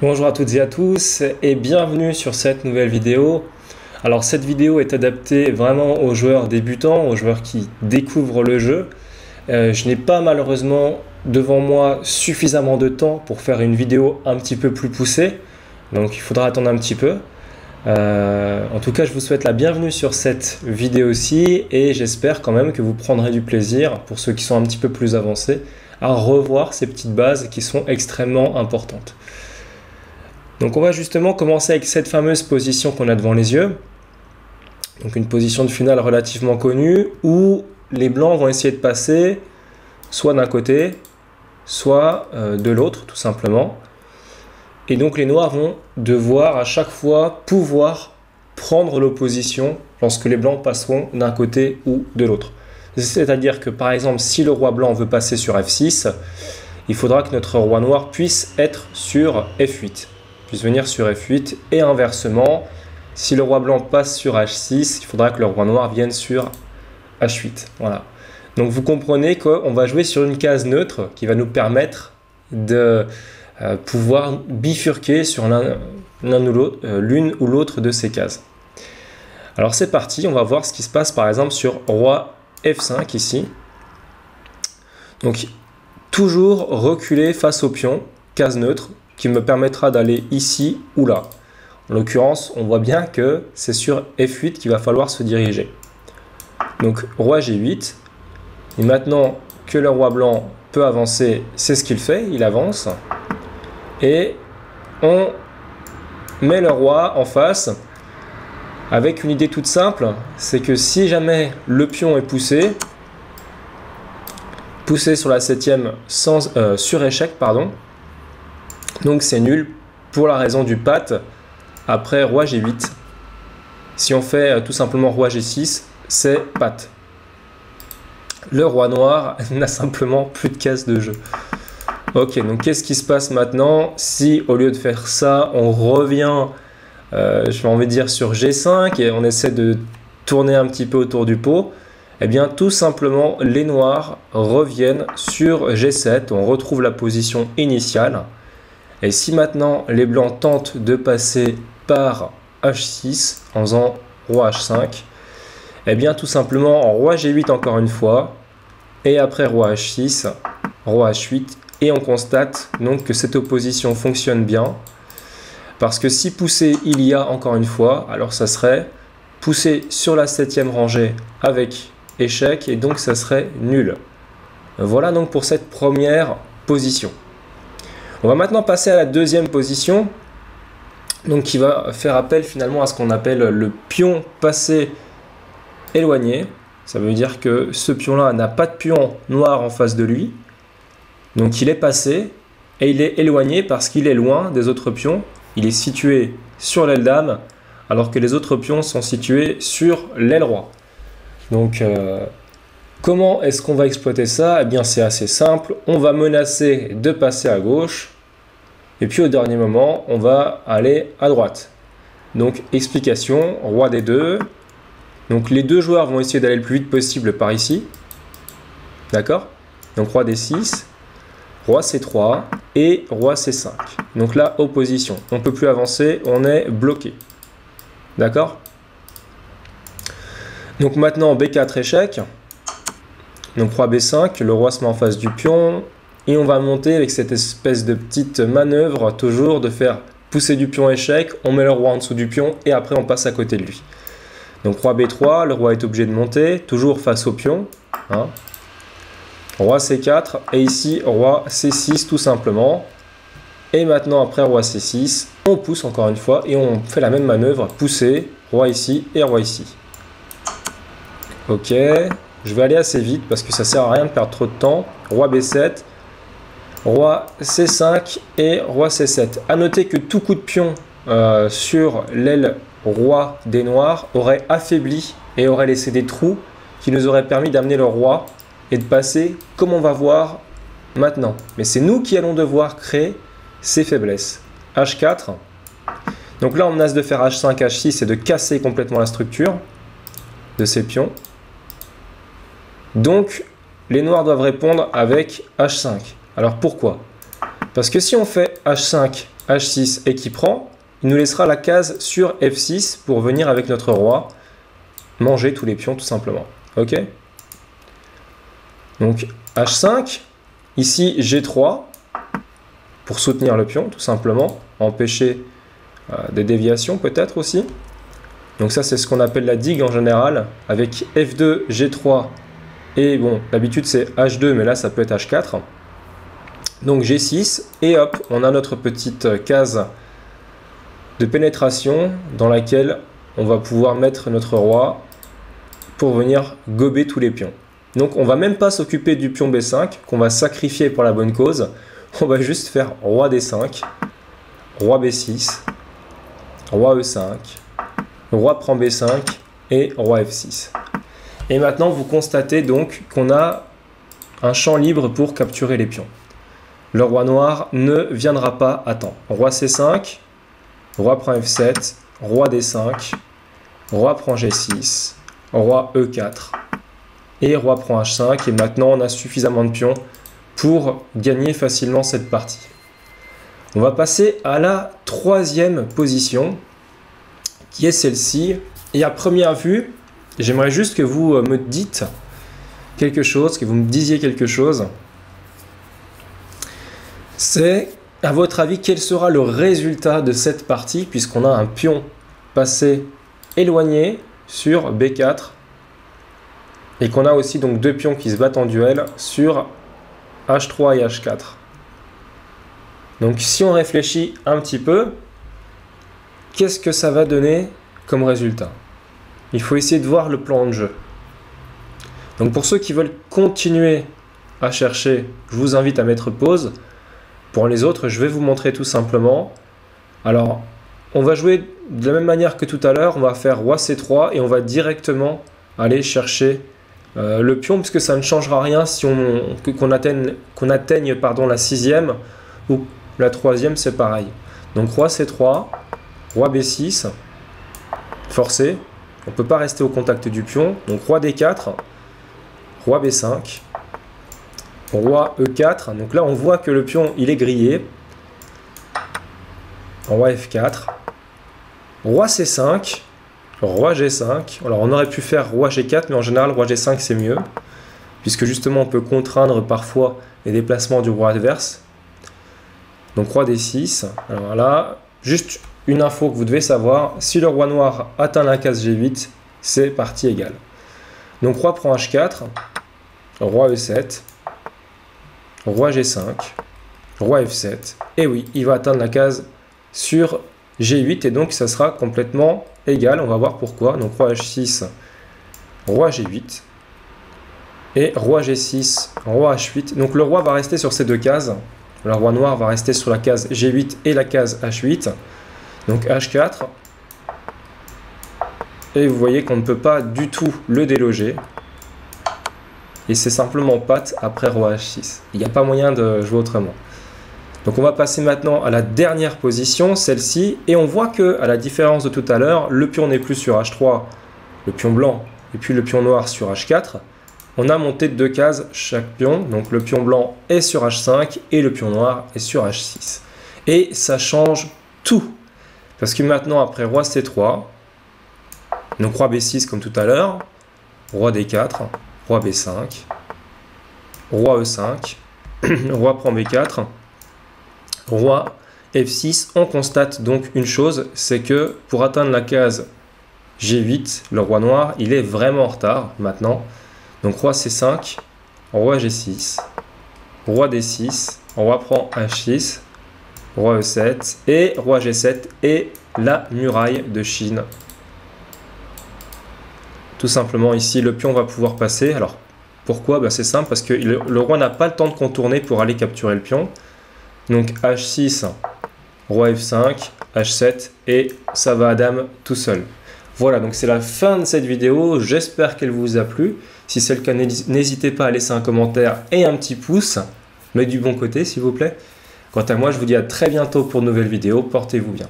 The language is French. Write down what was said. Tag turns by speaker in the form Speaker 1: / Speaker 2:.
Speaker 1: Bonjour à toutes et à tous et bienvenue sur cette nouvelle vidéo. Alors cette vidéo est adaptée vraiment aux joueurs débutants, aux joueurs qui découvrent le jeu. Je n'ai pas malheureusement devant moi suffisamment de temps pour faire une vidéo un petit peu plus poussée, donc il faudra attendre un petit peu. En tout cas, je vous souhaite la bienvenue sur cette vidéo-ci et j'espère quand même que vous prendrez du plaisir, pour ceux qui sont un petit peu plus avancés, à revoir ces petites bases qui sont extrêmement importantes. Donc on va justement commencer avec cette fameuse position qu'on a devant les yeux. Donc une position de finale relativement connue où les blancs vont essayer de passer soit d'un côté, soit de l'autre tout simplement. Et donc les noirs vont devoir à chaque fois pouvoir prendre l'opposition lorsque les blancs passeront d'un côté ou de l'autre. C'est-à-dire que par exemple si le roi blanc veut passer sur F6, il faudra que notre roi noir puisse être sur F8. Puisse venir sur F8 et inversement, si le roi blanc passe sur H6, il faudra que le roi noir vienne sur H8. Voilà. Donc vous comprenez qu'on va jouer sur une case neutre qui va nous permettre de pouvoir bifurquer sur l'une ou l'autre de ces cases. Alors c'est parti, on va voir ce qui se passe par exemple sur roi F5 ici. Donc toujours reculer face au pion, case neutre, qui me permettra d'aller ici ou là. En l'occurrence, on voit bien que c'est sur F8 qu'il va falloir se diriger. Donc roi G8, et maintenant que le roi blanc peut avancer, c'est ce qu'il fait, il avance. Et on met le roi en face avec une idée toute simple, c'est que si jamais le pion est poussé sur la 7e sur échec, pardon, donc c'est nul pour la raison du pat après roi G8. Si on fait tout simplement roi G6, c'est pat. Le roi noir n'a simplement plus de case de jeu. Ok, donc qu'est-ce qui se passe maintenant si au lieu de faire ça, on revient, je vais envie de dire sur G5 et on essaie de tourner un petit peu autour du pot? Eh bien tout simplement les noirs reviennent sur G7, on retrouve la position initiale. Et si maintenant les blancs tentent de passer par H6 en faisant roi H5, eh bien tout simplement roi G8 encore une fois, et après roi H6, roi H8, et on constate donc que cette opposition fonctionne bien, parce que si poussé il y a encore une fois, alors ça serait poussé sur la 7e rangée avec échec, et donc ça serait nul. Voilà donc pour cette première position. On va maintenant passer à la deuxième position, donc qui va faire appel finalement à ce qu'on appelle le pion passé éloigné. Ça veut dire que ce pion-là n'a pas de pion noir en face de lui, donc il est passé et il est éloigné parce qu'il est loin des autres pions. Il est situé sur l'aile dame, alors que les autres pions sont situés sur l'aile roi. Donc comment est-ce qu'on va exploiter ça? Eh bien c'est assez simple, on va menacer de passer à gauche et puis au dernier moment on va aller à droite. Donc explication, roi D2, donc les deux joueurs vont essayer d'aller le plus vite possible par ici, d'accord? Donc roi D6, roi C3 et roi C5. Donc là opposition, on ne peut plus avancer, on est bloqué, d'accord? Donc maintenant B4 échec. Donc roi B5, le roi se met en face du pion et on va monter avec cette espèce de petite manœuvre toujours de faire pousser du pion échec, on met le roi en dessous du pion et après on passe à côté de lui. Donc roi B3, le roi est obligé de monter, toujours face au pion. Hein. Roi C4 et ici roi C6 tout simplement. Et maintenant après roi C6, on pousse encore une fois et on fait la même manœuvre, pousser, roi ici et roi ici. Ok. Je vais aller assez vite parce que ça sert à rien de perdre trop de temps. Roi B7, roi C5 et roi C7. A noter que tout coup de pion sur l'aile roi des noirs aurait affaibli et aurait laissé des trous qui nous auraient permis d'amener le roi et de passer comme on va voir maintenant. Mais c'est nous qui allons devoir créer ces faiblesses. H4. Donc là on menace de faire H5, H6 et de casser complètement la structure de ces pions. Donc, les noirs doivent répondre avec H5. Alors pourquoi? Parce que si on fait H5, H6 et qui prend, il nous laissera la case sur F6 pour venir avec notre roi manger tous les pions tout simplement. Ok? Donc H5, ici G3 pour soutenir le pion tout simplement, empêcher des déviations peut-être aussi. Donc ça c'est ce qu'on appelle la digue en général, avec F2, G3 et bon d'habitude c'est H2 mais là ça peut être H4. Donc G6 et hop on a notre petite case de pénétration dans laquelle on va pouvoir mettre notre roi pour venir gober tous les pions. Donc on va même pas s'occuper du pion B5 qu'on va sacrifier pour la bonne cause. On va juste faire roi D5, roi B6, roi E5, roi prend B5 et roi F6. Et maintenant vous constatez donc qu'on a un champ libre pour capturer les pions. Le roi noir ne viendra pas à temps. Roi C5, roi prend F7, roi D5, roi prend G6, roi E4 et roi prend H5. Et maintenant on a suffisamment de pions pour gagner facilement cette partie. On va passer à la troisième position qui est celle-ci. Et à première vue, j'aimerais juste que vous me dites quelque chose, que vous me disiez quelque chose. C'est, à votre avis, quel sera le résultat de cette partie puisqu'on a un pion passé éloigné sur B4 et qu'on a aussi donc deux pions qui se battent en duel sur H3 et H4. Donc si on réfléchit un petit peu, qu'est-ce que ça va donner comme résultat? Il faut essayer de voir le plan de jeu. Donc pour ceux qui veulent continuer à chercher, je vous invite à mettre pause. Pour les autres, je vais vous montrer tout simplement. Alors, on va jouer de la même manière que tout à l'heure. On va faire roi C3 et on va directement aller chercher le pion, puisque ça ne changera rien si qu'on atteigne pardon, la sixième ou la troisième, c'est pareil. Donc roi C3, roi B6, forcé. On ne peut pas rester au contact du pion. Donc roi D4, roi B5. Roi E4, donc là on voit que le pion il est grillé. Roi F4, roi C5, roi G5. Alors on aurait pu faire roi G4, mais en général roi G5 c'est mieux, puisque justement on peut contraindre parfois les déplacements du roi adverse. Donc roi D6. Alors là, juste une info que vous devez savoir, si le roi noir atteint la case G8, c'est partie égale. Donc roi prend H4, roi E7. Roi G5, roi F7, et oui, il va atteindre la case sur G8, et donc ça sera complètement égal, on va voir pourquoi. Donc roi H6, roi G8, et roi G6, roi H8, donc le roi va rester sur ces deux cases, le roi noir va rester sur la case G8 et la case H8, donc H4, et vous voyez qu'on ne peut pas du tout le déloger. Et c'est simplement patte après roi H6. Il n'y a pas moyen de jouer autrement. Donc on va passer maintenant à la dernière position, celle-ci. Et on voit que, à la différence de tout à l'heure, le pion n'est plus sur H3, le pion blanc, et puis le pion noir sur H4. On a monté de deux cases chaque pion. Donc le pion blanc est sur H5 et le pion noir est sur H6. Et ça change tout. Parce que maintenant, après roi C3, donc roi B6 comme tout à l'heure, roi D4, roi B5, roi E5, roi prend B4, roi F6. On constate donc une chose, c'est que pour atteindre la case G8, le roi noir, il est vraiment en retard maintenant. Donc roi C5, roi G6, roi D6, roi prend H6, roi E7 et roi G7 et la muraille de Chine. Tout simplement ici le pion va pouvoir passer. Alors pourquoi? C'est simple, parce que le roi n'a pas le temps de contourner pour aller capturer le pion. Donc H6, roi F5, H7 et ça va à dame tout seul. Voilà, donc c'est la fin de cette vidéo. J'espère qu'elle vous a plu. Si c'est le cas, n'hésitez pas à laisser un commentaire et un petit pouce, mais du bon côté s'il vous plaît. Quant à moi, je vous dis à très bientôt pour de nouvelles vidéos. Portez-vous bien.